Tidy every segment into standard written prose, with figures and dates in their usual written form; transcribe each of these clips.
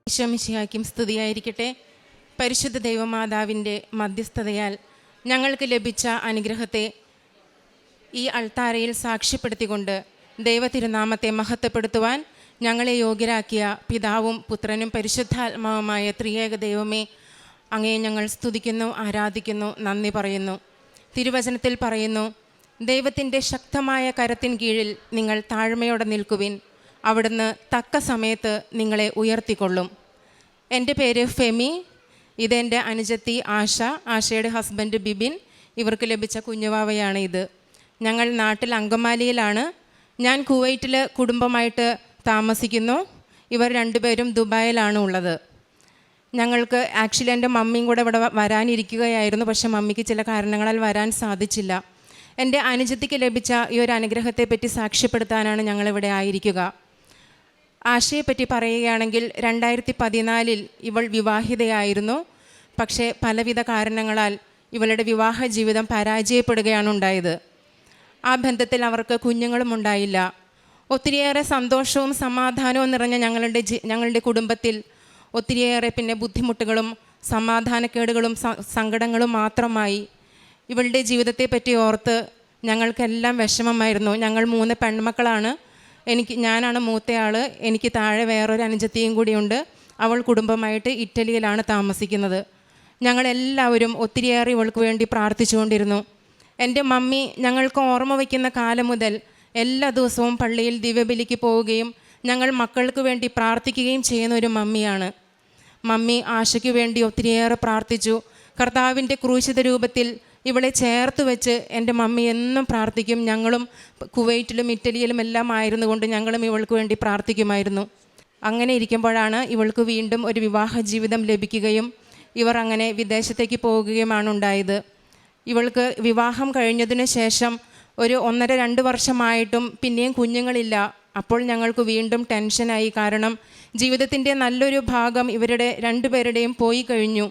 ഈശോ മിശിഹായ്ക്കും സ്തുതിയായിരിക്കട്ടെ. പരിശുദ്ധ ദൈവമാതാവിൻ്റെ മധ്യസ്ഥതയാൽ ഞങ്ങൾക്ക് ലഭിച്ച അനുഗ്രഹത്തെ ഈ അൾത്താരയിൽ സാക്ഷ്യപ്പെടുത്തിക്കൊണ്ട് ദൈവതിരുനാമത്തെ മഹത്വപ്പെടുത്തുവാൻ ഞങ്ങളെ യോഗ്യരാക്കിയ പിതാവും പുത്രനും പരിശുദ്ധാത്മാവുമായ ത്രിയേക ദൈവമേ, അങ്ങയെ ഞങ്ങൾ സ്തുതിക്കുന്നു, ആരാധിക്കുന്നു, നന്ദി പറയുന്നു. തിരുവചനത്തിൽ പറയുന്നു, ദൈവത്തിൻ്റെ ശക്തമായ കരത്തിൻ കീഴിൽ നിങ്ങൾ താഴ്മയോടെ നിൽക്കുവിൻ, അവിടുന്ന് തക്ക സമയത്ത് നിങ്ങളെ ഉയർത്തിക്കൊള്ളും. എൻ്റെ പേര് ഫെമി. ഇതെൻ്റെ അനുജത്തി ആശ, ആശയുടെ ഹസ്ബൻഡ് ബിബിൻ. ഇവർക്ക് ലഭിച്ച കുഞ്ഞുവാവയാണ് ഇത്. ഞങ്ങൾ നാട്ടിൽ അങ്കമാലിയിലാണ്. ഞാൻ കുവൈറ്റിൽ കുടുംബമായിട്ട് താമസിക്കുന്നു. ഇവർ രണ്ടുപേരും ദുബായിലാണ് ഉള്ളത്. ഞങ്ങൾക്ക് ആക്ച്വലി എൻ്റെ മമ്മിയും കൂടെ ഇവിടെ വരാനിരിക്കുകയായിരുന്നു, പക്ഷേ മമ്മിക്ക് ചില കാരണങ്ങളാൽ വരാൻ സാധിച്ചില്ല. എൻ്റെ അനുജത്തിക്ക് ലഭിച്ച ഈ ഒരു അനുഗ്രഹത്തെപ്പറ്റി സാക്ഷ്യപ്പെടുത്താനാണ് ഞങ്ങളിവിടെ ആയിരിക്കുക. ആശയെപ്പറ്റി പറയുകയാണെങ്കിൽ 2014 ഇവൾ വിവാഹിതയായിരുന്നു. പക്ഷേ പലവിധ കാരണങ്ങളാൽ ഇവളുടെ വിവാഹ ജീവിതം പരാജയപ്പെടുകയാണ് ഉണ്ടായത്. ആ ബന്ധത്തിൽ അവർക്ക് കുഞ്ഞുങ്ങളും ഉണ്ടായില്ല. ഒത്തിരിയേറെ സന്തോഷവും സമാധാനവും നിറഞ്ഞ ഞങ്ങളുടെ കുടുംബത്തിൽ ഒത്തിരിയേറെ പിന്നെ ബുദ്ധിമുട്ടുകളും സമാധാനക്കേടുകളും സങ്കടങ്ങളും മാത്രമായി. ഇവളുടെ ജീവിതത്തെപ്പറ്റി ഓർത്ത് ഞങ്ങൾക്കെല്ലാം വിഷമമായിരുന്നു. ഞങ്ങൾ 3 പെൺമക്കളാണ്. ഞാനാണ് മൂത്തയാൾ. എനിക്ക് താഴെ വേറൊരു അനുജത്തിയും കൂടിയുണ്ട്. അവൾ കുടുംബമായിട്ട് ഇറ്റലിയിലാണ് താമസിക്കുന്നത്. ഞങ്ങളെല്ലാവരും ഒത്തിരിയേറെ ഇവൾക്ക് വേണ്ടി പ്രാർത്ഥിച്ചുകൊണ്ടിരുന്നു. എൻ്റെ മമ്മി ഞങ്ങൾക്ക് ഓർമ്മ വയ്ക്കുന്ന കാലം മുതൽ എല്ലാ ദിവസവും പള്ളിയിൽ ദിവ്യബലിക്ക് പോവുകയും ഞങ്ങൾ മക്കൾക്ക് വേണ്ടി പ്രാർത്ഥിക്കുകയും ചെയ്യുന്ന ഒരു മമ്മിയാണ്. മമ്മി ആശയ്ക്ക് വേണ്ടി ഒത്തിരിയേറെ പ്രാർത്ഥിച്ചു. കർത്താവിൻ്റെ ക്രൂശിത രൂപത്തിൽ ഇവളെ ചേർത്ത് വെച്ച് എൻ്റെ മമ്മി എന്നും പ്രാർത്ഥിക്കും. ഞങ്ങളും കുവൈറ്റിലും ഇറ്റലിയിലും എല്ലാം ആയിരുന്നുകൊണ്ട് ഞങ്ങളും ഇവൾക്ക് വേണ്ടി പ്രാർത്ഥിക്കുമായിരുന്നു. അങ്ങനെ ഇരിക്കുമ്പോഴാണ് ഇവൾക്ക് വീണ്ടും ഒരു വിവാഹ ജീവിതം ലഭിക്കുകയും ഇവർ അങ്ങനെ വിദേശത്തേക്ക് പോവുകയുമാണ് ഉണ്ടായത്. ഇവൾക്ക് വിവാഹം കഴിഞ്ഞതിന് ശേഷം ഒരു 1.5-2 വർഷമായിട്ടും പിന്നെയും കുഞ്ഞുങ്ങളില്ല. അപ്പോൾ ഞങ്ങൾക്ക് വീണ്ടും ടെൻഷനായി. കാരണം ജീവിതത്തിൻ്റെ നല്ലൊരു ഭാഗം ഇവരുടെ രണ്ടുപേരുടെയും പോയി കഴിഞ്ഞു.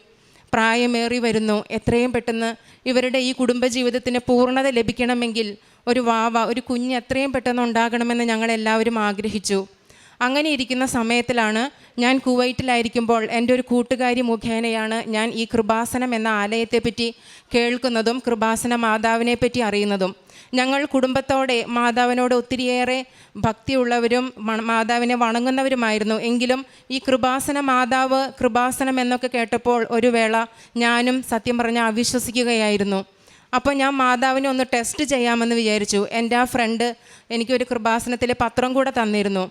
പ്രായമേറി വരുന്നു. എത്രയും പെട്ടെന്ന് ഇവരുടെ ഈ കുടുംബജീവിതത്തിന് പൂർണ്ണത ലഭിക്കണമെങ്കിൽ ഒരു കുഞ്ഞ് എത്രയും പെട്ടെന്ന് ഉണ്ടാകണമെന്ന് ഞങ്ങളെല്ലാവരും ആഗ്രഹിച്ചു. അങ്ങനെ ഇരിക്കുന്ന സമയത്തിലാണ് ഞാൻ കുവൈറ്റിലായിരിക്കുമ്പോൾ എൻ്റെ ഒരു കൂട്ടുകാരി മുഖേനയാണ് ഞാൻ ഈ കൃപാസനം എന്ന ആലയത്തെപ്പറ്റി കേൾക്കുന്നതും കൃപാസന മാതാവിനെ പറ്റി അറിയുന്നതും. ഞങ്ങൾ കുടുംബത്തോടെ മാതാവിനോട് ഒത്തിരിയേറെ ഭക്തിയുള്ളവരും മാതാവിനെ വണങ്ങുന്നവരുമായിരുന്നു. എങ്കിലും ഈ കൃപാസന മാതാവ്, കൃപാസനം എന്നൊക്കെ കേട്ടപ്പോൾ ഒരു വേള ഞാനും സത്യം പറഞ്ഞാൽ അവിശ്വസിക്കുകയായിരുന്നു. അപ്പോൾ ഞാൻ മാതാവിനെ ഒന്ന് ടെസ്റ്റ് ചെയ്യാമെന്ന് വിചാരിച്ചു. എൻ്റെ ആ ഫ്രണ്ട് എനിക്കൊരു കൃപാസനത്തിലെ പത്രം കൂടെ തന്നിരുന്നു.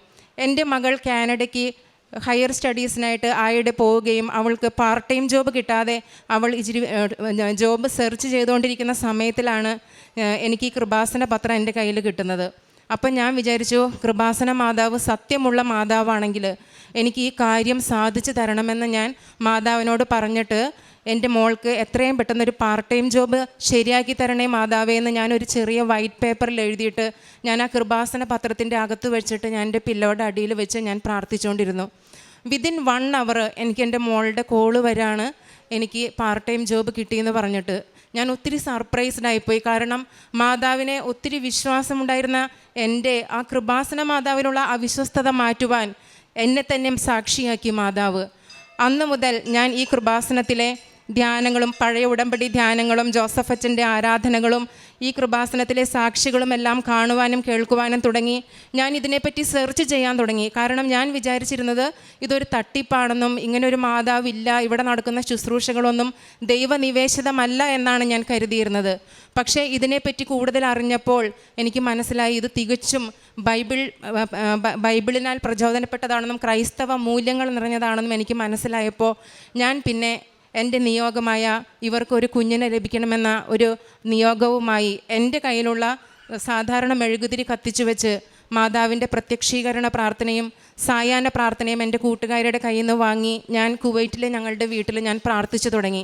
എൻ്റെ മകൾ കാനഡയ്ക്ക് ഹയർ സ്റ്റഡീസിനായിട്ട് ആയിടെ പോവുകയും അവൾക്ക് പാർട്ട് ടൈം ജോബ് കിട്ടാതെ അവൾ ജോബ് സെർച്ച് ചെയ്തുകൊണ്ടിരിക്കുന്ന സമയത്തിലാണ് എനിക്ക് ഈ കൃപാസന പത്രം എൻ്റെ കയ്യിൽ കിട്ടുന്നത്. അപ്പം ഞാൻ വിചാരിച്ചു, കൃപാസന മാതാവ് സത്യമുള്ള മാതാവാണെങ്കിൽ എനിക്ക് ഈ കാര്യം സാധിച്ചു തരണമെന്ന് ഞാൻ മാതാവിനോട് പറഞ്ഞിട്ട് എൻ്റെ മോൾക്ക് എത്രയും പെട്ടെന്നൊരു പാർട്ട് ടൈം ജോബ് ശരിയാക്കി തരണേ മാതാവേ എന്ന് ഞാനൊരു ചെറിയ വൈറ്റ് പേപ്പറിൽ എഴുതിയിട്ട് ഞാൻ ആ കൃപാസന പത്രത്തിൻ്റെ അകത്ത് വെച്ചിട്ട് ഞാൻ എൻ്റെ പില്ലോയുടെ അടിയിൽ വെച്ച് ഞാൻ പ്രാർത്ഥിച്ചുകൊണ്ടിരുന്നു. വിതിൻ 1 hour എനിക്ക് എൻ്റെ മോളുടെ കോള് വരാണ്, എനിക്ക് പാർട്ട് ടൈം ജോബ് കിട്ടിയെന്ന് പറഞ്ഞിട്ട്. ഞാൻ ഒത്തിരി സർപ്രൈസ്ഡായിപ്പോയി. കാരണം മാതാവിനെ ഒത്തിരി വിശ്വാസമുണ്ടായിരുന്ന എൻ്റെ ആ കൃപാസന മാതാവിനുള്ള അവിശ്വസ്തത മാറ്റുവാൻ എന്നെ തന്നെ സാക്ഷിയാക്കി മാതാവ്. അന്ന് മുതൽ ഞാൻ ഈ കൃപാസനത്തിലെ ധ്യാനങ്ങളും പഴയ ഉടമ്പടി ധ്യാനങ്ങളും ജോസഫ് അച്ഛൻ്റെ ആരാധനകളും ഈ കൃപാസനത്തിലെ സാക്ഷികളും എല്ലാം കാണുവാനും കേൾക്കുവാനും തുടങ്ങി. ഞാൻ ഇതിനെപ്പറ്റി സെർച്ച് ചെയ്യാൻ തുടങ്ങി. കാരണം ഞാൻ വിചാരിച്ചിരുന്നത് ഇതൊരു തട്ടിപ്പാണെന്നും ഇങ്ങനൊരു മാതാവില്ല, ഇവിടെ നടക്കുന്ന ശുശ്രൂഷകളൊന്നും ദൈവനിവേശിതമല്ല എന്നാണ് ഞാൻ കരുതിയിരുന്നത്. പക്ഷേ ഇതിനെപ്പറ്റി കൂടുതൽ അറിഞ്ഞപ്പോൾ എനിക്ക് മനസ്സിലായി ഇത് തികച്ചും ബൈബിളിനാൽ പ്രചോദനപ്പെട്ടതാണെന്നും ക്രൈസ്തവ മൂല്യങ്ങൾ നിറഞ്ഞതാണെന്നും എനിക്ക് മനസ്സിലായപ്പോൾ ഞാൻ പിന്നെ എൻ്റെ നിയോഗമായ ഇവർക്കൊരു കുഞ്ഞിനെ ലഭിക്കണമെന്ന ഒരു നിയോഗവുമായി എൻ്റെ കയ്യിലുള്ള സാധാരണ മെഴുകുതിരി കത്തിച്ചു വെച്ച് മാതാവിൻ്റെ പ്രത്യക്ഷീകരണ പ്രാർത്ഥനയും സായാഹ്ന പ്രാർത്ഥനയും എൻ്റെ കൂട്ടുകാരുടെ കയ്യിൽ നിന്ന് വാങ്ങി ഞാൻ കുവൈറ്റിലെ ഞങ്ങളുടെ വീട്ടിൽ ഞാൻ പ്രാർത്ഥിച്ചു തുടങ്ങി.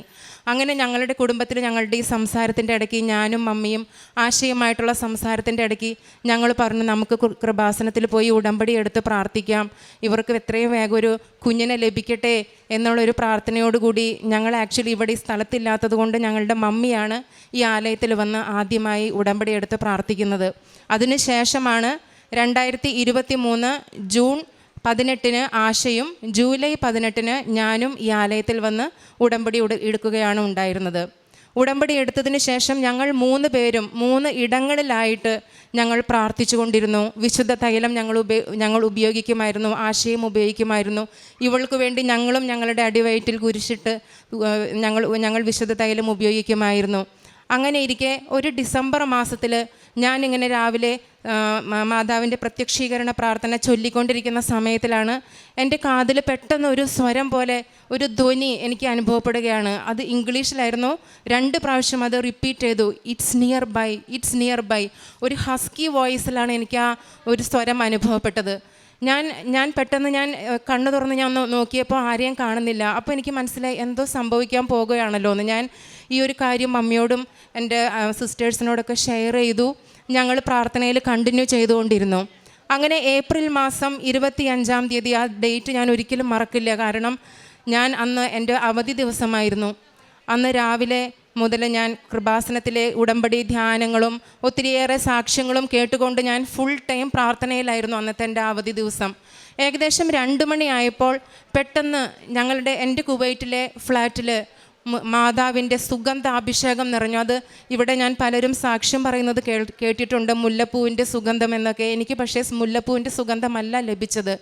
അങ്ങനെ ഞങ്ങളുടെ കുടുംബത്തിൽ ഞങ്ങളുടെ ഈ സംസാരത്തിൻ്റെ ഇടയ്ക്ക് ഞാനും മമ്മിയും ആശയമായിട്ടുള്ള സംസാരത്തിൻ്റെ ഇടയ്ക്ക് ഞങ്ങൾ പറഞ്ഞു, നമുക്ക് കൃപാസനത്തിൽ പോയി ഉടമ്പടി എടുത്ത് പ്രാർത്ഥിക്കാം, ഇവർക്ക് എത്രയും വേഗം ഒരു കുഞ്ഞിനെ ലഭിക്കട്ടെ എന്നുള്ളൊരു പ്രാർത്ഥനയോടുകൂടി ഞങ്ങൾ ആക്ച്വലി ഇവിടെ ഈ സ്ഥലത്തില്ലാത്തത് കൊണ്ട് ഞങ്ങളുടെ മമ്മിയാണ് ഈ ആലയത്തിൽ വന്ന് ആദ്യമായി ഉടമ്പടി എടുത്ത് പ്രാർത്ഥിക്കുന്നത്. അതിനുശേഷമാണ് 2023 ജൂൺ 18 ആശയും ജൂലൈ 18 ഞാനും ഈ ആലയത്തിൽ വന്ന് ഉടമ്പടി എടുക്കുകയാണ് ഉണ്ടായിരുന്നത്. ഉടമ്പടി എടുത്തതിന് ശേഷം ഞങ്ങൾ 3 പേരും 3 ഇടങ്ങളിലായിട്ട് ഞങ്ങൾ പ്രാർത്ഥിച്ചു കൊണ്ടിരുന്നു. വിശുദ്ധ തൈലം ഞങ്ങൾ ഉപയോഗിക്കുമായിരുന്നു, ആശയം ഉപയോഗിക്കുമായിരുന്നു. ഇവൾക്ക് വേണ്ടി ഞങ്ങളും ഞങ്ങളുടെ അടിവയറ്റിൽ കുരിശിട്ട് ഞങ്ങൾ വിശുദ്ധ തൈലം ഉപയോഗിക്കുമായിരുന്നു. അങ്ങനെ ഇരിക്കെ ഒരു ഡിസംബർ മാസത്തിൽ ഞാനിങ്ങനെ രാവിലെ മാതാവിൻ്റെ പ്രത്യക്ഷീകരണ പ്രാർത്ഥന ചൊല്ലിക്കൊണ്ടിരിക്കുന്ന സമയത്തിലാണ് എൻ്റെ കാതിൽ പെട്ടെന്ന് ഒരു സ്വരം പോലെ ഒരു ധ്വനി എനിക്ക് അനുഭവപ്പെടുകയാണ്. അത് ഇംഗ്ലീഷിലായിരുന്നു. 2 പ്രാവശ്യം അത് റിപ്പീറ്റ് ചെയ്തു. It's nearby, it's nearby. ഒരു ഹസ്കി വോയിസിലാണ് എനിക്ക് ആ ഒരു സ്വരം അനുഭവപ്പെട്ടത്. ഞാൻ പെട്ടെന്ന് കണ്ണു തുറന്ന് ഞാൻ നോക്കിയപ്പോൾ ആരെയും കാണുന്നില്ല. അപ്പോൾ എനിക്ക് മനസ്സിലായി എന്തോ സംഭവിക്കാൻ പോകുകയാണല്ലോ എന്ന്. ഞാൻ ഈ ഒരു കാര്യം മമ്മിയോടും എൻ്റെ സിസ്റ്റേഴ്സിനോടൊക്കെ ഷെയർ ചെയ്തു. ഞങ്ങൾ പ്രാർത്ഥനയിൽ കണ്ടിന്യൂ ചെയ്തുകൊണ്ടിരുന്നു. അങ്ങനെ ഏപ്രിൽ മാസം 25-ാം തീയതി, ആ ഡേറ്റ് ഞാൻ ഒരിക്കലും മറക്കില്ല. കാരണം ഞാൻ അന്ന് എൻ്റെ അവധി ദിവസമായിരുന്നു. അന്ന് രാവിലെ മുതൽ ഞാൻ കൃപാസനത്തിലെ ഉടമ്പടി ധ്യാനങ്ങളും ഒത്തിരിയേറെ സാക്ഷ്യങ്ങളും കേട്ടുകൊണ്ട് ഞാൻ ഫുൾ ടൈം പ്രാർത്ഥനയിലായിരുന്നു അന്നത്തെ എൻ്റെ അവധി ദിവസം. ഏകദേശം 2 മണിയായപ്പോൾ പെട്ടെന്ന് എൻ്റെ കുവൈറ്റിലെ ഫ്ലാറ്റിൽ മാതാവിൻ്റെ സുഗന്ധാഭിഷേകം നിറഞ്ഞു. അത് ഇവിടെ ഞാൻ പലരും സാക്ഷ്യം പറയുന്നത് കേട്ടിട്ടുണ്ട്, മുല്ലപ്പൂവിൻ്റെ സുഗന്ധം എന്നൊക്കെ. എനിക്ക് പക്ഷേ മുല്ലപ്പൂവിൻ്റെ സുഗന്ധമല്ല ലഭിച്ചത്.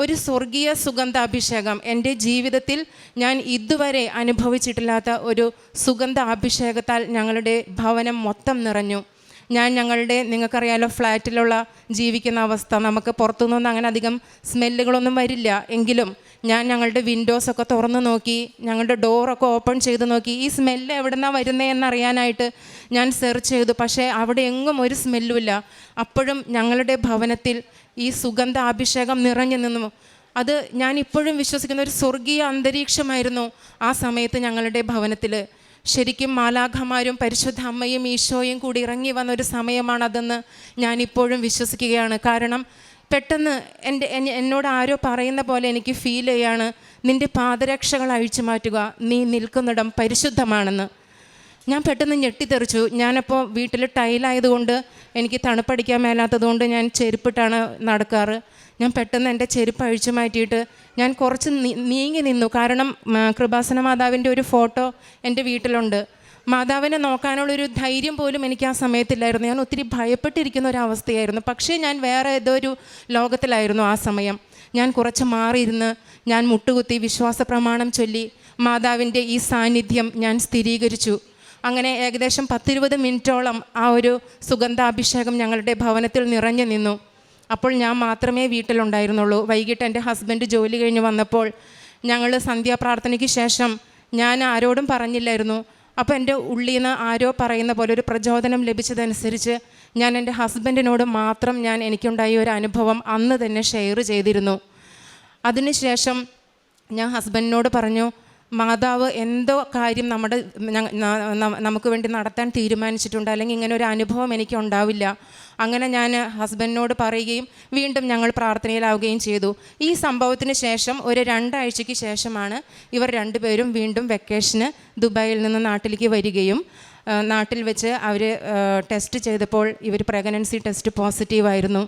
ഒരു സ്വർഗീയ സുഗന്ധാഭിഷേകം. എൻ്റെ ജീവിതത്തിൽ ഞാൻ ഇതുവരെ അനുഭവിച്ചിട്ടില്ലാത്ത ഒരു സുഗന്ധാഭിഷേകത്താൽ ഞങ്ങളുടെ ഭവനം മൊത്തം നിറഞ്ഞു. നിങ്ങൾക്കറിയാലോ ഫ്ലാറ്റിലുള്ള ജീവിക്കുന്ന അവസ്ഥ. നമുക്ക് പുറത്തുനിന്നൊന്നും അങ്ങനെ അധികം സ്മെല്ലുകളൊന്നും വരില്ല. എങ്കിലും ഞങ്ങളുടെ വിൻഡോസൊക്കെ തുറന്നു നോക്കി, ഞങ്ങളുടെ ഡോറൊക്കെ ഓപ്പൺ ചെയ്ത് നോക്കി, ഈ സ്മെല്ല് എവിടെ നിന്നാണ് വരുന്നത് എന്നറിയാനായിട്ട് ഞാൻ സെർച്ച് ചെയ്തു. പക്ഷേ അവിടെ എങ്ങും ഒരു സ്മെല്ലുമില്ല. അപ്പോഴും ഞങ്ങളുടെ ഭവനത്തിൽ ഈ സുഗന്ധാഭിഷേകം നിറഞ്ഞു നിന്നു. അത് ഞാനിപ്പോഴും വിശ്വസിക്കുന്ന ഒരു സ്വർഗീയ അന്തരീക്ഷമായിരുന്നു ആ സമയത്ത് ഞങ്ങളുടെ ഭവനത്തിൽ. ശരിക്കും മാലാഖമാരും പരിശുദ്ധ അമ്മയും ഈശോയും കൂടി ഇറങ്ങി വന്നൊരു സമയമാണതെന്ന് ഞാനിപ്പോഴും വിശ്വസിക്കുകയാണ്. കാരണം പെട്ടെന്ന് എന്നോട് ആരോ പറയുന്ന പോലെ എനിക്ക് ഫീൽ ചെയ്യാണ്, നിൻ്റെ പാദരക്ഷകൾ അഴിച്ചു മാറ്റുക, നീ നിൽക്കുന്നിടം പരിശുദ്ധമാണെന്ന്. ഞാൻ പെട്ടെന്ന് ഞെട്ടിത്തെറിച്ചു. ഞാനപ്പോൾ വീട്ടിൽ ടൈലായതുകൊണ്ട് എനിക്ക് തണുപ്പടിക്കാൻ മേലാത്തതുകൊണ്ട് ഞാൻ ചെരുപ്പിട്ടാണ് നടക്കാറ്. ഞാൻ പെട്ടെന്ന് എൻ്റെ ചെരുപ്പ് അഴിച്ചു മാറ്റിയിട്ട് ഞാൻ കുറച്ച് നീങ്ങി നിന്നു. കാരണം കൃപാസന മാതാവിൻ്റെ ഒരു ഫോട്ടോ എൻ്റെ വീട്ടിലുണ്ട്. മാതാവിനെ നോക്കാനുള്ളൊരു ധൈര്യം പോലും എനിക്ക് ആ സമയത്തില്ലായിരുന്നു. ഞാൻ ഒത്തിരി ഭയപ്പെട്ടിരിക്കുന്ന ഒരവസ്ഥയായിരുന്നു. പക്ഷേ ഞാൻ വേറെ ഏതോ ഒരു ലോകത്തിലായിരുന്നു ആ സമയം. ഞാൻ കുറച്ച് മാറിയിരുന്ന് ഞാൻ മുട്ടുകുത്തി വിശ്വാസ പ്രമാണം ചൊല്ലി മാതാവിൻ്റെ ഈ സാന്നിധ്യം ഞാൻ സ്ഥിരീകരിച്ചു. അങ്ങനെ ഏകദേശം 10-20 മിനിറ്റോളം ആ ഒരു സുഗന്ധാഭിഷേകം ഞങ്ങളുടെ ഭവനത്തിൽ നിറഞ്ഞു നിന്നു. അപ്പോൾ ഞാൻ മാത്രമേ വീട്ടിലുണ്ടായിരുന്നുള്ളൂ. വൈകിട്ട് എൻ്റെ ഹസ്ബൻഡ് ജോലി കഴിഞ്ഞ് വന്നപ്പോൾ ഞങ്ങൾ സന്ധ്യാപ്രാർത്ഥനയ്ക്ക് ശേഷം ഞാൻ ആരോടും പറഞ്ഞില്ലായിരുന്നു. അപ്പോൾ എൻ്റെ ഉള്ളിൽ നിന്ന് ആരോ പറയുന്ന പോലെ ഒരു പ്രചോദനം ലഭിച്ചതനുസരിച്ച് ഞാൻ എൻ്റെ ഹസ്ബൻഡിനോട് മാത്രം എനിക്കുണ്ടായ ഒരു അനുഭവം അന്ന് തന്നെ ഷെയർ ചെയ്തിരുന്നു. അതിനുശേഷം ഞാൻ ഹസ്ബൻഡിനോട് പറഞ്ഞു, മാതാവ് എന്തോ കാര്യം നമുക്ക് വേണ്ടി നടത്താൻ തീരുമാനിച്ചിട്ടുണ്ട്, അല്ലെങ്കിൽ ഇങ്ങനെ ഒരു അനുഭവം എനിക്കുണ്ടാവില്ല. അങ്ങനെ ഞാൻ ഹസ്ബൻഡിനോട് പറയുകയും വീണ്ടും ഞങ്ങൾ പ്രാർത്ഥനയിലാവുകയും ചെയ്തു. ഈ സംഭവത്തിന് ശേഷം ഒരു 2 ആഴ്ചയ്ക്ക് ശേഷമാണ് ഇവർ 2 പേരും വീണ്ടും വെക്കേഷന് ദുബായിൽ നിന്ന് നാട്ടിലേക്ക് വരികയും നാട്ടിൽ വെച്ച് അവർ ടെസ്റ്റ് ചെയ്തപ്പോൾ ഇവർ പ്രഗ്നൻസി ടെസ്റ്റ് പോസിറ്റീവായിരുന്നു.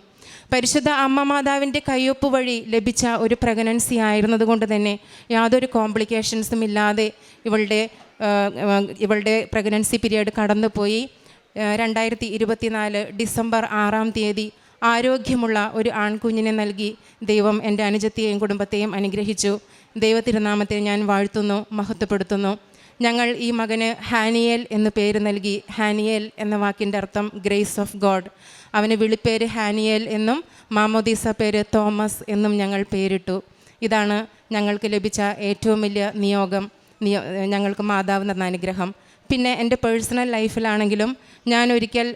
പരിശുദ്ധ അമ്മ മാതാവിൻ്റെ കയ്യൊപ്പ് വഴി ലഭിച്ച ഒരു പ്രഗ്നൻസി ആയിരുന്നത് കൊണ്ട് തന്നെ യാതൊരു കോംപ്ലിക്കേഷൻസും ഇല്ലാതെ ഇവളുടെ പ്രഗ്നൻസി പീരീഡ് കടന്നുപോയി. 2024 ഡിസംബർ 6-ാം തീയതി ആരോഗ്യമുള്ള ഒരു ആൺകുഞ്ഞിനെ നൽകി ദൈവം എൻ്റെ അനുജത്തെയും കുടുംബത്തെയും അനുഗ്രഹിച്ചു. ദൈവതിരുനാമത്തെ ഞാൻ വാഴ്ത്തുന്നു, മഹത്വപ്പെടുത്തുന്നു. ഞങ്ങൾ ഈ മകന് ഹാനിയേൽ എന്ന് പേര് നൽകി. ഹാനിയേൽ എന്ന വാക്കിൻ്റെ അർത്ഥം ഗ്രേസ് ഓഫ് ഗോഡ്. അവന് വിളിപ്പേര് ഹാനിയേൽ എന്നും മാമോദീസ പേര് തോമസ് എന്നും ഞങ്ങൾ പേരിട്ടു. ഇതാണ് ഞങ്ങൾക്ക് ലഭിച്ച ഏറ്റവും വലിയ ഞങ്ങൾക്ക് മാതാവ് തന്ന അനുഗ്രഹം. പിന്നെ എൻ്റെ പേഴ്സണൽ ലൈഫിലാണെങ്കിലും ഞാൻ ഒരിക്കൽ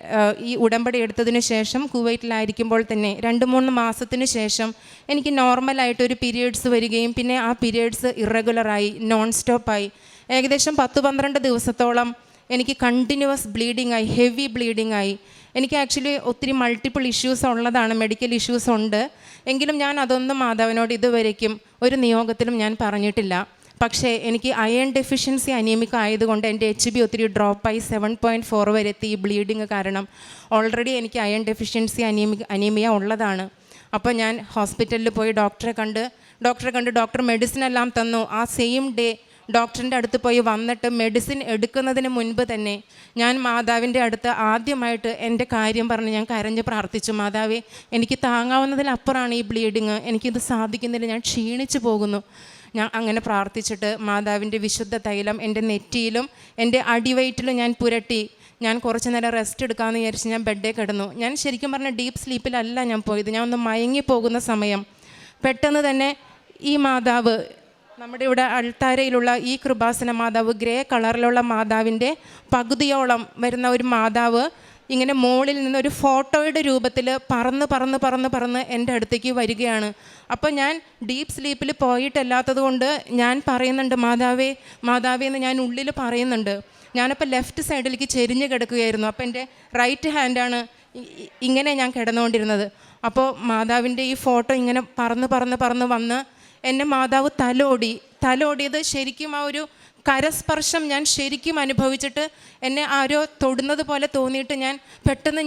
ഈ ഉടമ്പടി എടുത്തതിന് ശേഷം കുവൈറ്റിലായിരിക്കുമ്പോൾ തന്നെ 2-3 മാസത്തിന് ശേഷം എനിക്ക് നോർമലായിട്ടൊരു പീരിയഡ്സ് വരികയും പിന്നെ ആ പീരിയഡ്സ് ഇറഗുലറായി, നോൺ സ്റ്റോപ്പായി. ഏകദേശം 10-12 ദിവസത്തോളം എനിക്ക് കണ്ടിന്യൂവസ് ബ്ലീഡിങ് ആയി, ഹെവി ബ്ലീഡിങ് ആയി. എനിക്ക് ആക്ച്വലി ഒത്തിരി മൾട്ടിപ്പിൾ ഇഷ്യൂസ് ഉള്ളതാണ്, മെഡിക്കൽ ഇഷ്യൂസ് ഉണ്ട്. എങ്കിലും ഞാൻ അതൊന്നും മാതാവിനോട് ഇതുവരേക്കും ഒരു നിയോഗത്തിലും ഞാൻ പറഞ്ഞിട്ടില്ല. പക്ഷേ എനിക്ക് അയൺ ഡെഫിഷ്യൻസി അനീമിക് ആയതുകൊണ്ട് എൻ്റെ HB ഒത്തിരി ഡ്രോപ്പായി 7.4 വരെ എത്തി. ഈ ബ്ലീഡിങ് കാരണം ഓൾറെഡി എനിക്ക് അയൺ ഡെഫിഷ്യൻസി അനീമിയ ഉള്ളതാണ്. അപ്പോൾ ഞാൻ ഹോസ്പിറ്റലിൽ പോയി ഡോക്ടറെ കണ്ട് ഡോക്ടർ മെഡിസിൻ എല്ലാം തന്നു. ആ സെയിം ഡേ ഡോക്ടറിൻ്റെ അടുത്ത് പോയി വന്നിട്ട് മെഡിസിൻ എടുക്കുന്നതിന് മുൻപ് തന്നെ ഞാൻ മാതാവിൻ്റെ അടുത്ത് ആദ്യമായിട്ട് എൻ്റെ കാര്യം പറഞ്ഞ് ഞാൻ കരഞ്ഞ് പ്രാർത്ഥിച്ചു. മാതാവേ, എനിക്ക് താങ്ങാവുന്നതിലപ്പുറമാണ് ഈ ബ്ലീഡിങ്, എനിക്കിത് സാധിക്കുന്നില്ല, ഞാൻ ക്ഷീണിച്ചു പോകുന്നു. ഞാൻ അങ്ങനെ പ്രാർത്ഥിച്ചിട്ട് മാതാവിൻ്റെ വിശുദ്ധ തൈലം എൻ്റെ നെറ്റിയിലും എൻ്റെ അടിവയറ്റിലും ഞാൻ പുരട്ടി. ഞാൻ കുറച്ച് നേരം റെസ്റ്റ് എടുക്കാമെന്ന് വിചാരിച്ച് ഞാൻ ബെഡേ കിടന്നു. ഞാൻ ശരിക്കും പറഞ്ഞാൽ ഡീപ്പ് സ്ലീപ്പിലല്ല ഞാൻ പോയത്. ഞാൻ ഒന്ന് മയങ്ങിപ്പോകുന്ന സമയം പെട്ടെന്ന് തന്നെ ഈ മാതാവ്, നമ്മുടെ ഇവിടെ അൾത്താരയിലുള്ള ഈ കൃപാസന മാതാവ്, ഗ്രേ കളറിലുള്ള മാതാവിൻ്റെ പകുതിയോളം വരുന്ന ഒരു മാതാവ് ഇങ്ങനെ മുകളിൽ നിന്ന് ഒരു ഫോട്ടോയുടെ രൂപത്തിൽ പറന്ന് എൻ്റെ അടുത്തേക്ക് വരികയാണ്. അപ്പോൾ ഞാൻ ഡീപ്പ് സ്ലീപ്പിൽ പോയിട്ടല്ലാത്തത് കൊണ്ട് ഞാൻ പറയുന്നുണ്ട് മാതാവേ മാതാവേ എന്ന് ഞാൻ ഉള്ളിൽ പറയുന്നുണ്ട്. ഞാനപ്പോൾ ലെഫ്റ്റ് സൈഡിലേക്ക് ചെരിഞ്ഞ് കിടക്കുകയായിരുന്നു. അപ്പോൾ എൻ്റെ റൈറ്റ് ഹാൻഡാണ് ഇങ്ങനെ ഞാൻ കിടന്നുകൊണ്ടിരുന്നത്. അപ്പോൾ മാതാവിൻ്റെ ഈ ഫോട്ടോ ഇങ്ങനെ പറന്ന് വന്ന് എന്നെ മാതാവ് തലോടിയത് ശരിക്കും ആ ഒരു കരസ്പർശം ഞാൻ ശരിക്കും അനുഭവിച്ചിട്ട് എന്നെ ആരോ തൊടുന്നത് പോലെ തോന്നിയിട്ട് ഞാൻ പെട്ടെന്ന്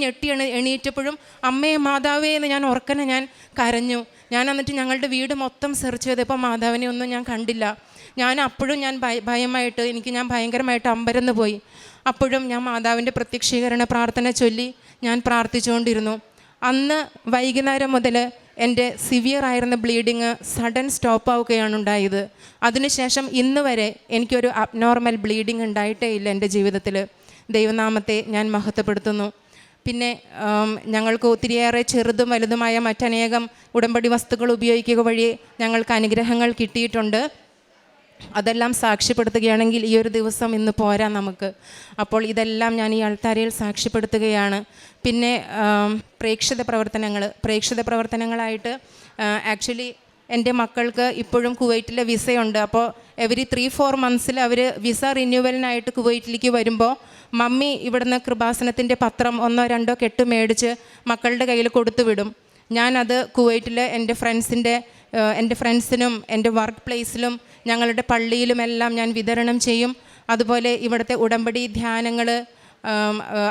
എണീറ്റപ്പോഴും അമ്മേ മാതാവേ എന്ന് ഞാൻ ഉറക്കനെ ഞാൻ കരഞ്ഞു. ഞാൻ എന്നിട്ട് ഞങ്ങളുടെ വീട് മൊത്തം സെർച്ച് ചെയ്തപ്പോൾ മാതാവിനെ ഒന്നും ഞാൻ കണ്ടില്ല. അപ്പോഴും ഞാൻ ഭയമായിട്ട് ഞാൻ ഭയങ്കരമായിട്ട് അമ്പരന്ന് പോയി. അപ്പോഴും ഞാൻ മാതാവിൻ്റെ പ്രത്യക്ഷീകരണ പ്രാർത്ഥന ചൊല്ലി ഞാൻ പ്രാർത്ഥിച്ചുകൊണ്ടിരുന്നു. അന്ന് വൈകുന്നേരം മുതൽ എൻ്റെ സിവിയർ ആയിരുന്ന ബ്ലീഡിങ് സഡൻ സ്റ്റോപ്പ് ആവുകയാണ് ഉണ്ടായത്. അതിനുശേഷം ഇന്ന് വരെ എനിക്കൊരു അബ്നോർമൽ ബ്ലീഡിങ് ഉണ്ടായിട്ടേ ഇല്ല എൻ്റെ ജീവിതത്തിൽ. ദൈവനാമത്തെ ഞാൻ മഹത്വപ്പെടുത്തുന്നു. പിന്നെ ഞങ്ങൾക്ക് ഒത്തിരിയേറെ ചെറുതും വലുതുമായ മറ്റനേകം ഉടമ്പടി വസ്തുക്കൾ ഉപയോഗിക്കുക വഴി ഞങ്ങൾക്ക് അനുഗ്രഹങ്ങൾ കിട്ടിയിട്ടുണ്ട്. അതെല്ലാം സാക്ഷ്യപ്പെടുത്തുകയാണെങ്കിൽ ഈ ഒരു ദിവസം ഇന്ന് പോരാ നമുക്ക്. അപ്പോൾ ഇതെല്ലാം ഞാൻ ഈ അൾത്താരയിൽ സാക്ഷ്യപ്പെടുത്തുകയാണ്. പിന്നെ പ്രേക്ഷിത പ്രവർത്തനങ്ങളായിട്ട് ആക്ച്വലി എൻ്റെ മക്കൾക്ക് ഇപ്പോഴും കുവൈറ്റിലെ വിസയുണ്ട്. അപ്പോൾ എവറി 3-4 മന്ത്സിൽ അവർ വിസ റിന്യൂവലിനായിട്ട് കുവൈറ്റിലേക്ക് വരുമ്പോൾ മമ്മി ഇവിടുന്ന് കൃപാസനത്തിൻ്റെ പത്രം 1-2 കെട്ട് മേടിച്ച് മക്കളുടെ കയ്യിൽ കൊടുത്തു വിടും. ഞാനത് കുവൈറ്റിൽ എൻ്റെ ഫ്രണ്ട്സിനും എൻ്റെ വർക്ക് പ്ലേസിലും ഞങ്ങളുടെ പള്ളിയിലുമെല്ലാം ഞാൻ വിതരണം ചെയ്യും. അതുപോലെ ഇവിടുത്തെ ഉടമ്പടി ധ്യാനങ്ങൾ,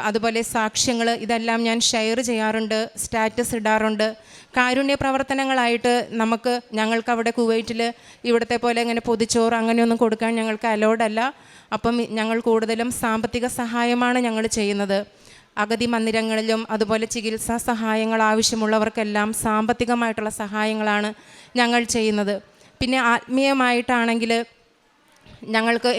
അതുപോലെ സാക്ഷ്യങ്ങൾ, ഇതെല്ലാം ഞാൻ ഷെയർ ചെയ്യാറുണ്ട്, സ്റ്റാറ്റസ് ഇടാറുണ്ട്. കാരുണ്യ പ്രവർത്തനങ്ങളായിട്ട് ഞങ്ങൾക്ക് അവിടെ കുവൈറ്റിൽ ഇവിടുത്തെ പോലെ ഇങ്ങനെ പൊതിച്ചോറ് അങ്ങനെയൊന്നും കൊടുക്കാൻ ഞങ്ങൾക്ക് അലോഡല്ല. അപ്പം ഞങ്ങൾ കൂടുതലും സാമ്പത്തിക സഹായമാണ് ഞങ്ങൾ ചെയ്യുന്നത്. അഗതി മന്ദിരങ്ങളിലും അതുപോലെ ചികിത്സാ സഹായങ്ങൾ ആവശ്യമുള്ളവർക്കെല്ലാം സാമ്പത്തികമായിട്ടുള്ള സഹായങ്ങളാണ് ഞങ്ങൾ ചെയ്യുന്നത്. പിന്നെ ആത്മീയമായിട്ടാണെങ്കിൽ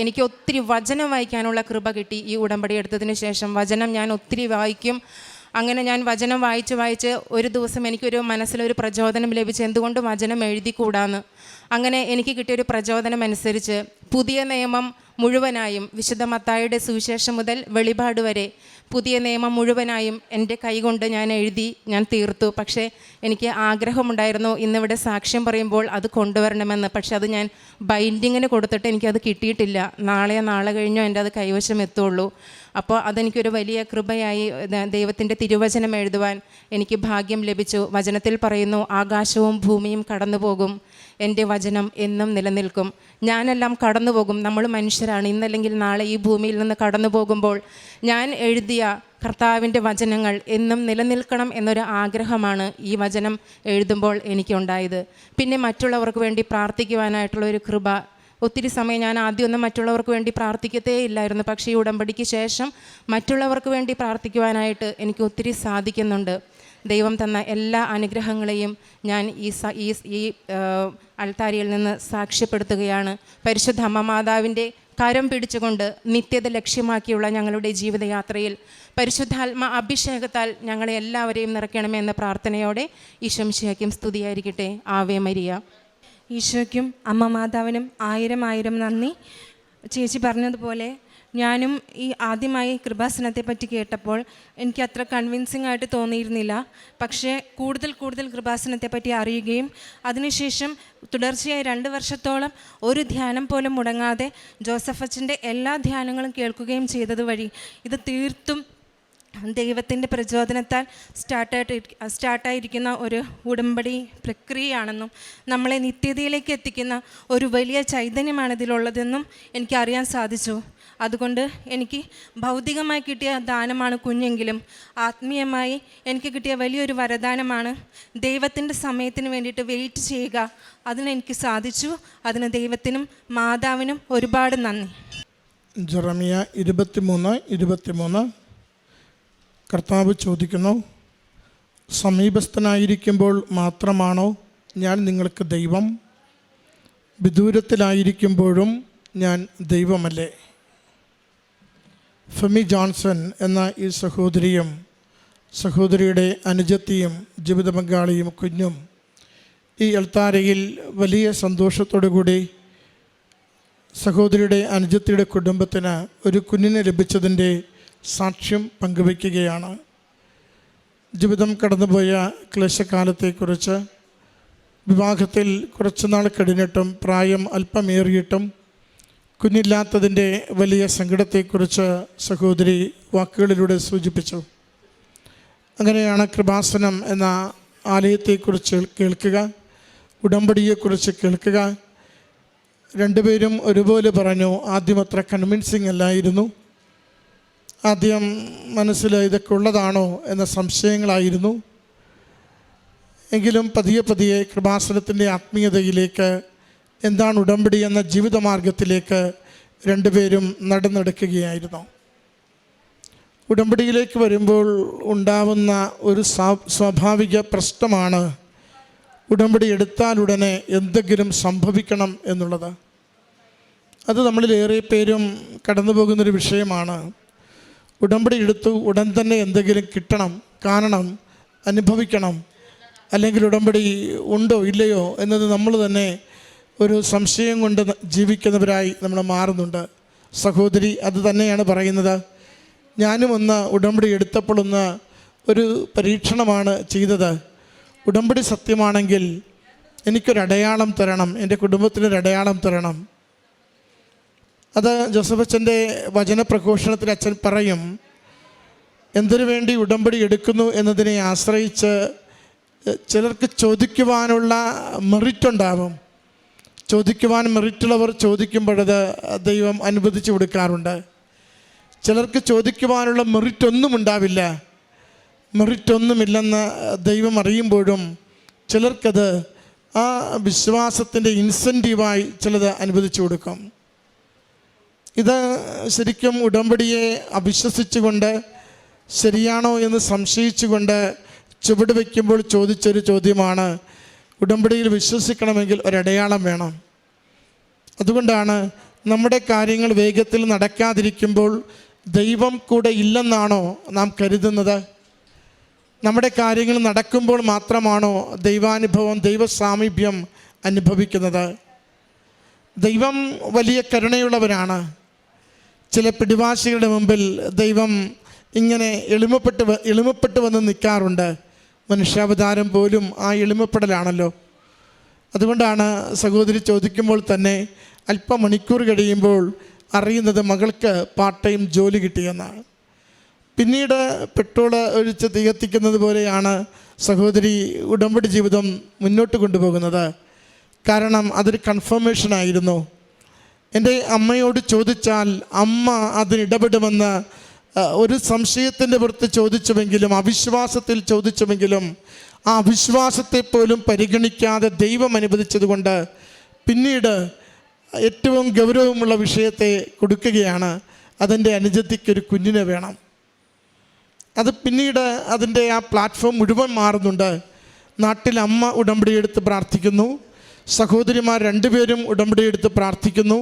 എനിക്ക് ഒത്തിരി വചനം വായിക്കാനുള്ള കൃപ കിട്ടി. ഈ ഉടമ്പടി എടുത്തതിന് ശേഷം വചനം ഞാൻ ഒത്തിരി വായിക്കും. അങ്ങനെ ഞാൻ വചനം വായിച്ച് ഒരു ദിവസം എനിക്കൊരു മനസ്സിലൊരു പ്രചോദനം ലഭിച്ച് എന്തുകൊണ്ട് വചനം എഴുതിക്കൂടാന്ന്. അങ്ങനെ എനിക്ക് കിട്ടിയൊരു പ്രചോദനം അനുസരിച്ച് പുതിയ നിയമം മുഴുവനായും വിശുദ്ധ മത്തായിയുടെ സുവിശേഷം മുതൽ വെളിപാട് വരെ പുതിയ നിയമം മുഴുവനായും എൻ്റെ കൈകൊണ്ട് ഞാൻ തീർത്തു. പക്ഷേ എനിക്ക് ആഗ്രഹമുണ്ടായിരുന്നു ഇന്നിവിടെ സാക്ഷ്യം പറയുമ്പോൾ അത് കൊണ്ടുവരണമെന്ന്. പക്ഷെ അത് ഞാൻ ബൈൻഡിങ്ങിന് കൊടുത്തിട്ട് എനിക്കത് കിട്ടിയിട്ടില്ല. നാളെ കഴിഞ്ഞോ എൻ്റെ അത് കൈവശം എത്തുള്ളൂ. അപ്പോൾ അതെനിക്കൊരു വലിയ കൃപയായി. ദൈവത്തിൻ്റെ തിരുവചനം എഴുതുവാൻ എനിക്ക് ഭാഗ്യം ലഭിച്ചു. വചനത്തിൽ പറയുന്നു, ആകാശവും ഭൂമിയും കടന്നു പോകും, എൻ്റെ വചനം എന്നും നിലനിൽക്കും. ഞാനെല്ലാം കടന്നു പോകും, നമ്മൾ മനുഷ്യരാണ്. ഇന്നല്ലെങ്കിൽ നാളെ ഈ ഭൂമിയിൽ നിന്ന് കടന്നു പോകുമ്പോൾ ഞാൻ എഴുതിയ കർത്താവിൻ്റെ വചനങ്ങൾ എന്നും നിലനിൽക്കണം എന്നൊരു ആഗ്രഹമാണ് ഈ വചനം എഴുതുമ്പോൾ എനിക്കുണ്ടായത്. പിന്നെ മറ്റുള്ളവർക്ക് വേണ്ടി പ്രാർത്ഥിക്കുവാനായിട്ടുള്ളൊരു കൃപ. ഒത്തിരി സമയം ഞാൻ ആദ്യമൊന്നും മറ്റുള്ളവർക്ക് വേണ്ടി പ്രാർത്ഥിക്കത്തേ ഇല്ലായിരുന്നു. പക്ഷേ ഈ ഉടമ്പടിക്ക് ശേഷം മറ്റുള്ളവർക്ക് വേണ്ടി പ്രാർത്ഥിക്കുവാനായിട്ട് എനിക്ക് ഒത്തിരി സാധിക്കുന്നുണ്ട്. ദൈവം തന്ന എല്ലാ അനുഗ്രഹങ്ങളെയും ഞാൻ ഈ അൾത്താരയിൽ നിന്ന് സാക്ഷ്യപ്പെടുത്തുകയാണ്. പരിശുദ്ധ അമ്മ മാതാവിൻ്റെ കരം പിടിച്ചുകൊണ്ട് നിത്യത ലക്ഷ്യമാക്കിയുള്ള ഞങ്ങളുടെ ജീവിതയാത്രയിൽ പരിശുദ്ധാത്മ അഭിഷേകത്താൽ ഞങ്ങളെ എല്ലാവരെയും നിറയ്ക്കണമെന്ന പ്രാർത്ഥനയോടെ ഈശോമിശിഹായ്ക്കും സ്തുതിയായിരിക്കട്ടെ. Ave Maria. ഈശോയ്ക്കും അമ്മ മാതാവിനും 1000 നന്ദി. ചേച്ചി പറഞ്ഞതുപോലെ ഞാനും ഈ ആദ്യമായി കൃപാസനത്തെ പറ്റി കേട്ടപ്പോൾ എനിക്ക് അത്ര കൺവിൻസിംഗ് ആയിട്ട് തോന്നിയിരുന്നില്ല. പക്ഷേ കൂടുതൽ കൃപാസനത്തെ പറ്റി അറിയുകയും അതിനുശേഷം തുടർച്ചയായി 2 വർഷത്തോളം ഒരു ധ്യാനം പോലും മുടങ്ങാതെ ജോസഫ് അച്ഛൻ്റെ എല്ലാ ധ്യാനങ്ങളും കേൾക്കുകയും ചെയ്തത് വഴി ഇത് തീർത്തും ദൈവത്തിൻ്റെ പ്രചോദനത്താൽ സ്റ്റാർട്ടായിരിക്കുന്ന ഒരു ഉടമ്പടി പ്രക്രിയയാണെന്നും നമ്മളെ നിത്യതയിലേക്ക് എത്തിക്കുന്ന ഒരു വലിയ ചൈതന്യമാണ് ഇതിലുള്ളതെന്നും എനിക്കറിയാൻ സാധിച്ചു. അതുകൊണ്ട് എനിക്ക് ഭൗതികമായി കിട്ടിയ ദാനമാണ് കുഞ്ഞെങ്കിലും ആത്മീയമായി എനിക്ക് കിട്ടിയ വലിയൊരു വരദാനമാണ് ദൈവത്തിൻ്റെ സമയത്തിന് വേണ്ടിയിട്ട് വെയിറ്റ് ചെയ്യുക. അതിനെനിക്ക് സാധിച്ചു. അതിന് ദൈവത്തിനും മാതാവിനും ഒരുപാട് നന്ദി. ജെറമിയ 23:23 കർത്താവ് ചോദിക്കുന്നു, സമീപസ്ഥനായിരിക്കുമ്പോൾ മാത്രമാണോ ഞാൻ നിങ്ങൾക്ക് ദൈവം? വിദൂരത്തിലായിരിക്കുമ്പോഴും ഞാൻ ദൈവമല്ലേ? ഫെമി ജോൺസൺ എന്ന ഈ സഹോദരിയും സഹോദരിയുടെ അനുജത്തിയും ജീവിത പങ്കാളിയും കുഞ്ഞും ഈ അൾത്താരയിൽ വലിയ സന്തോഷത്തോടു കൂടി സഹോദരിയുടെ അനുജത്തിയുടെ കുടുംബത്തിന് ഒരു കുഞ്ഞിനെ ലഭിച്ചതിൻ്റെ സാക്ഷ്യം പങ്കുവയ്ക്കുകയാണ്. ജീവിതം കടന്നുപോയ ക്ലേശകാലത്തെക്കുറിച്ച്, വിവാഹത്തിൽ കുറച്ചുനാൾ കഴിഞ്ഞിട്ടും പ്രായം അല്പമേറിയിട്ടും കുഞ്ഞില്ലാത്തതിൻ്റെ വലിയ സങ്കടത്തെക്കുറിച്ച് സഹോദരി വാക്കുകളിലൂടെ സൂചിപ്പിച്ചു. അങ്ങനെയാണ് കൃപാസനം എന്ന ആലയത്തെക്കുറിച്ച് കേൾക്കുക, ഉടമ്പടിയെക്കുറിച്ച് കേൾക്കുക. രണ്ടുപേരും ഒരുപോലെ പറഞ്ഞു. ആദ്യം അത്ര കൺവിൻസിങ് അല്ലായിരുന്നു. ആദ്യം മനസ്സിൽ ഇതൊക്കെ ഉള്ളതാണോ എന്ന സംശയങ്ങളായിരുന്നു. എങ്കിലും പതിയെ പതിയെ കൃപാസനത്തിൻ്റെ ആത്മീയതയിലേക്ക്, എന്താണ് ഉടമ്പടി എന്ന ജീവിതമാർഗത്തിലേക്ക് രണ്ടുപേരും നടന്നെടുക്കുകയായിരുന്നു. ഉടമ്പടിയിലേക്ക് വരുമ്പോൾ ഉണ്ടാവുന്ന ഒരു സ്വാഭാവിക പ്രശ്നമാണ് ഉടമ്പടി എടുത്താലുടനെ എന്തെങ്കിലും സംഭവിക്കണം എന്നുള്ളത്. അത് നമ്മളിലേറെ പേരും കടന്നു പോകുന്നൊരു വിഷയമാണ്. ഉടമ്പടി എടുത്തു ഉടൻ തന്നെ എന്തെങ്കിലും കിട്ടണം, കാണണം, അനുഭവിക്കണം, അല്ലെങ്കിൽ ഉടമ്പടി ഉണ്ടോ ഇല്ലയോ എന്നത് നമ്മൾ തന്നെ ഒരു സംശയം കൊണ്ട് ജീവിക്കുന്നവരായി നമ്മൾ മാറുന്നുണ്ട്. സഹോദരി അത് തന്നെയാണ് പറയുന്നത്. ഞാനും ഒന്ന് ഉടമ്പടി എടുത്തപ്പോൾ ഒരു പരീക്ഷണമാണ് ചെയ്തത്. ഉടമ്പടി സത്യമാണെങ്കിൽ എനിക്കൊരടയാളം തരണം, എൻ്റെ കുടുംബത്തിനൊരടയാളം തരണം. അത് ജോസഫ് അച്ഛൻ്റെ വചനപ്രഘോഷണത്തിൽ അച്ഛൻ പറയും, എന്തിനു വേണ്ടി ഉടമ്പടി എടുക്കുന്നു എന്നതിനെ ആശ്രയിച്ച് ചിലർക്ക് ചോദിക്കുവാനുള്ള മെറിറ്റ് ഉണ്ടാവും. ചോദിക്കുവാൻ മെറിറ്റുള്ളവർ ചോദിക്കുമ്പോഴത് ദൈവം അനുവദിച്ചു കൊടുക്കാറുണ്ട്. ചിലർക്ക് ചോദിക്കുവാനുള്ള മെറിറ്റൊന്നും ഉണ്ടാവില്ല. മെറിറ്റൊന്നുമില്ലെന്ന് ദൈവം അറിയുമ്പോഴും ചിലർക്കത് ആ വിശ്വാസത്തിൻ്റെ ഇൻസെൻറ്റീവായി ചിലത് അനുവദിച്ചു കൊടുക്കും. ഇത് ശരിക്കും ഉടമ്പടിയെ അവിശ്വസിച്ചുകൊണ്ട്, ശരിയാണോ എന്ന് സംശയിച്ചുകൊണ്ട് ചുവട് വയ്ക്കുമ്പോൾ ചോദിച്ചൊരു ചോദ്യമാണ്. ഉടമ്പടിയിൽ വിശ്വസിക്കണമെങ്കിൽ ഒരടയാളം വേണം. അതുകൊണ്ടാണ് നമ്മുടെ കാര്യങ്ങൾ വേഗത്തിൽ നടക്കാതിരിക്കുമ്പോൾ ദൈവം കൂടെ ഇല്ലെന്നാണോ നാം കരുതുന്നത്? നമ്മുടെ കാര്യങ്ങൾ നടക്കുമ്പോൾ മാത്രമാണോ ദൈവാനുഭവം, ദൈവസാമീപ്യം അനുഭവിക്കുന്നത്? ദൈവം വലിയ കരുണയുള്ളവരാണ്. ചില പിടിവാശികളുടെ മുമ്പിൽ ദൈവം ഇങ്ങനെ എളിമപ്പെട്ട് വന്ന് നിൽക്കാറുണ്ട്. മനുഷ്യാവതാരം പോലും ആ എളിമപ്പെടലാണല്ലോ. അതുകൊണ്ടാണ് സഹോദരി ചോദിക്കുമ്പോൾ തന്നെ അല്പമണിക്കൂർ കഴിയുമ്പോൾ അറിയുന്നത് മകൾക്ക് പാർട്ട് ടൈം ജോലി കിട്ടിയെന്നാണ്. പിന്നീട് പെട്രോൾ ഒഴിച്ച് തീകത്തിക്കുന്നത് പോലെയാണ് സഹോദരി ഉടമ്പടി ജീവിതം മുന്നോട്ട് കൊണ്ടുപോകുന്നത്. കാരണം അതൊരു കൺഫർമേഷനായിരുന്നു. എൻ്റെ അമ്മയോട് ചോദിച്ചാൽ അമ്മ അതിനിടപെടുമെന്ന് ഒരു സംശയത്തിൻ്റെ പുറത്ത് ചോദിച്ചുവെങ്കിലും, അവിശ്വാസത്തിൽ ചോദിച്ചുവെങ്കിലും, ആ അവിശ്വാസത്തെ പോലും പരിഗണിക്കാതെ ദൈവം അനുവദിച്ചതുകൊണ്ട് പിന്നീട് ഏറ്റവും ഗൗരവമുള്ള വിഷയത്തെ കൊടുക്കുകയാണ്. അതെൻ്റെ അനുജത്തിക്കൊരു കുഞ്ഞിനെ വേണം. അത് പിന്നീട് അതിൻ്റെ ആ പ്ലാറ്റ്ഫോം മുഴുവൻ മാറുന്നുണ്ട്. നാട്ടിൽ അമ്മ ഉടമ്പടിയെടുത്ത് പ്രാർത്ഥിക്കുന്നു, സഹോദരിമാർ രണ്ടുപേരും ഉടമ്പടിയെടുത്ത് പ്രാർത്ഥിക്കുന്നു.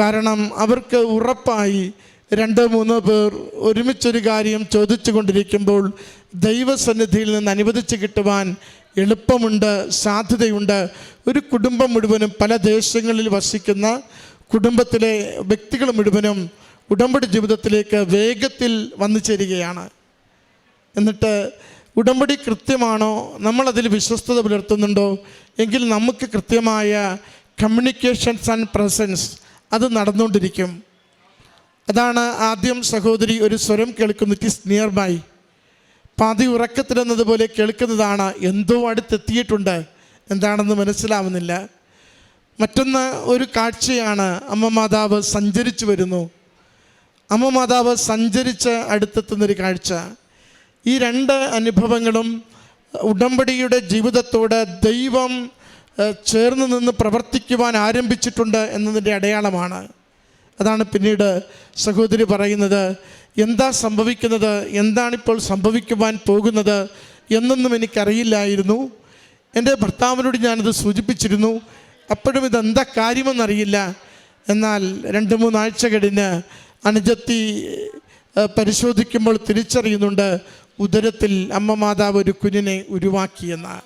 കാരണം അവർക്ക് ഉറപ്പായി 2-3 പേർ ഒരുമിച്ചൊരു കാര്യം ചോദിച്ചു കൊണ്ടിരിക്കുമ്പോൾ ദൈവസന്നിധിയിൽ നിന്ന് അനുവദിച്ച് കിട്ടുവാൻ എളുപ്പമുണ്ട്, സാധ്യതയുണ്ട്. ഒരു കുടുംബം മുഴുവനും, പല ദേശങ്ങളിൽ വസിക്കുന്ന കുടുംബത്തിലെ വ്യക്തികൾ മുഴുവനും ഉടമ്പടി ജീവിതത്തിലേക്ക് വേഗത്തിൽ വന്നു ചേരുകയാണ്. എന്നിട്ട് ഉടമ്പടി കൃത്യമാണോ, നമ്മളതിൽ വിശ്വസ്തത പുലർത്തുന്നുണ്ടോ എങ്കിൽ നമുക്ക് കൃത്യമായ കമ്മ്യൂണിക്കേഷൻസ് ആൻഡ് പ്രസൻസ് അത് നടന്നുകൊണ്ടിരിക്കും. അതാണ് ആദ്യം സഹോദരി ഒരു സ്വരം കേൾക്കുന്നു, ഇറ്റ് ഈസ് നിയർ ബൈ. പാതി ഉറക്കത്തിലെന്നതുപോലെ കേൾക്കുന്നതാണ്, എന്തോ അടുത്തെത്തിയിട്ടുണ്ട്, എന്താണെന്ന് മനസ്സിലാവുന്നില്ല. മറ്റൊന്ന് ഒരു കാഴ്ചയാണ്, അമ്മ മാതാവ് സഞ്ചരിച്ചു വരുന്നു. അമ്മ മാതാവ് സഞ്ചരിച്ച് അടുത്തെത്തുന്നൊരു കാഴ്ച. ഈ രണ്ട് അനുഭവങ്ങളും ഉടമ്പടിയുടെ ജീവിതത്തോട് ദൈവം ചേർന്ന് നിന്ന് പ്രവർത്തിക്കുവാൻ ആരംഭിച്ചിട്ടുണ്ട് എന്നതിൻ്റെ അടയാളമാണ്. അതാണ് പിന്നീട് സഹോദരി പറയുന്നത്, എന്താ സംഭവിക്കുന്നത്, എന്താണിപ്പോൾ സംഭവിക്കുവാൻ പോകുന്നത് എന്നൊന്നും എനിക്കറിയില്ലായിരുന്നു. എൻ്റെ ഭർത്താവിനോട് ഞാനത് സൂചിപ്പിച്ചിരുന്നു, അപ്പോഴും ഇതെന്താ കാര്യമെന്നറിയില്ല. എന്നാൽ 2-3 ആഴ്ച കഴിഞ്ഞ് അനുജത്തി പരിശോധിക്കുമ്പോൾ തിരിച്ചറിയുന്നുണ്ട്, ഉദരത്തിൽ അമ്മ മാതാവ് ഒരു കുഞ്ഞിനെ ഉരുവാക്കിയെന്ന്.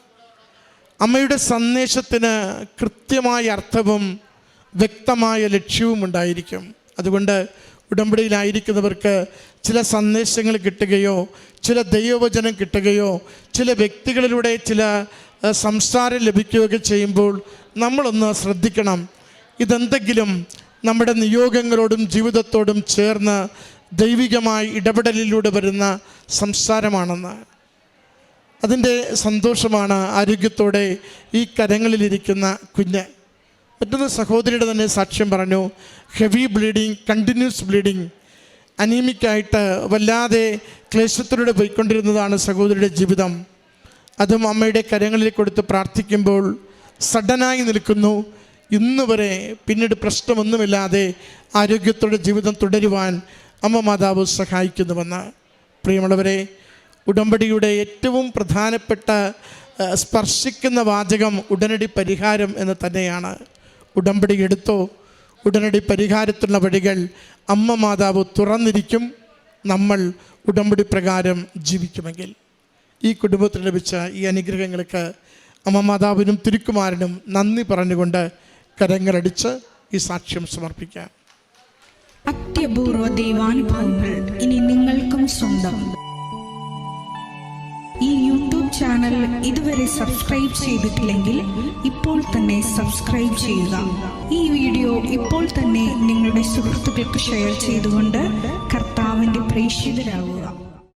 അമ്മയുടെ സന്ദേശത്തിന് കൃത്യമായ അർത്ഥവും വ്യക്തമായ ലക്ഷ്യവും ഉണ്ടായിരിക്കും. അതുകൊണ്ട് ഉടമ്പടിയിലായിരിക്കുന്നവർക്ക് ചില സന്ദേശങ്ങൾ കിട്ടുകയോ ചില ദൈവവചനം കിട്ടുകയോ ചില വ്യക്തികളിലൂടെ ചില സംസാരം ലഭിക്കുകയൊക്കെ ചെയ്യുമ്പോൾ നമ്മളൊന്ന് ശ്രദ്ധിക്കണം, ഇതെന്തെങ്കിലും നമ്മുടെ നിയോഗങ്ങളോടും ജീവിതത്തോടും ചേർന്ന് ദൈവികമായി ഇടപെടലിലൂടെ വരുന്ന സംസാരമാണെന്ന്. അതിൻ്റെ സന്തോഷമാണ് ആരോഗ്യത്തോടെ ഈ കരങ്ങളിലിരിക്കുന്ന കുഞ്ഞ്. മറ്റൊന്ന് സഹോദരിയുടെ തന്നെ സാക്ഷ്യം പറഞ്ഞു, ഹെവി ബ്ലീഡിങ്, കണ്ടിന്യൂസ് ബ്ലീഡിങ്, അനീമിക്കായിട്ട് വല്ലാതെ ക്ലേശത്തിലൂടെ പോയിക്കൊണ്ടിരുന്നതാണ് സഹോദരിയുടെ ജീവിതം. അതും അമ്മയുടെ കരങ്ങളിൽ കൊടുത്ത് പ്രാർത്ഥിക്കുമ്പോൾ സഡനായി നിൽക്കുന്നു. ഇന്ന് വരെ പിന്നീട് പ്രശ്നമൊന്നുമില്ലാതെ ആരോഗ്യത്തോടെ ജീവിതം തുടരുവാൻ അമ്മ മാതാവ് സഹായിക്കുന്നുവെന്ന്. പ്രിയമുള്ളവരെ, ഉടമ്പടിയുടെ ഏറ്റവും പ്രധാനപ്പെട്ട സ്പർശിക്കുന്ന വാചകം ഉടനടി പരിഹാരം എന്ന് തന്നെയാണ്. ഉടമ്പടി എടുത്തോ, ഉടനടി പരിഹാരത്തിനുള്ള വഴികൾ അമ്മ മാതാവ് തുറന്നിരിക്കും, നമ്മൾ ഉടമ്പടി പ്രകാരം ജീവിക്കുമെങ്കിൽ. ഈ കുടുംബത്തിന് ലഭിച്ച ഈ അനുഗ്രഹങ്ങൾക്ക് അമ്മ മാതാവിനും തിരുക്കുമാരനും നന്ദി പറഞ്ഞുകൊണ്ട് കരങ്ങളടിച്ച് ഈ സാക്ഷ്യം സമർപ്പിക്കാം. അത്യപൂർവ ദൈവാനുഭവങ്ങൾ ഇനി നിങ്ങൾക്കും സ്വന്തം. ഈ യൂട്യൂബ് ചാനൽ ഇതുവരെ സബ്സ്ക്രൈബ് ചെയ്തിട്ടില്ലെങ്കിൽ ഇപ്പോൾ തന്നെ സബ്സ്ക്രൈബ് ചെയ്യുക. ഈ വീഡിയോ ഇപ്പോൾ തന്നെ നിങ്ങളുടെ സുഹൃത്തുക്കൾക്ക് ഷെയർ ചെയ്തുകൊണ്ട് കർത്താവിൻ്റെ പ്രേക്ഷിതരാകുക.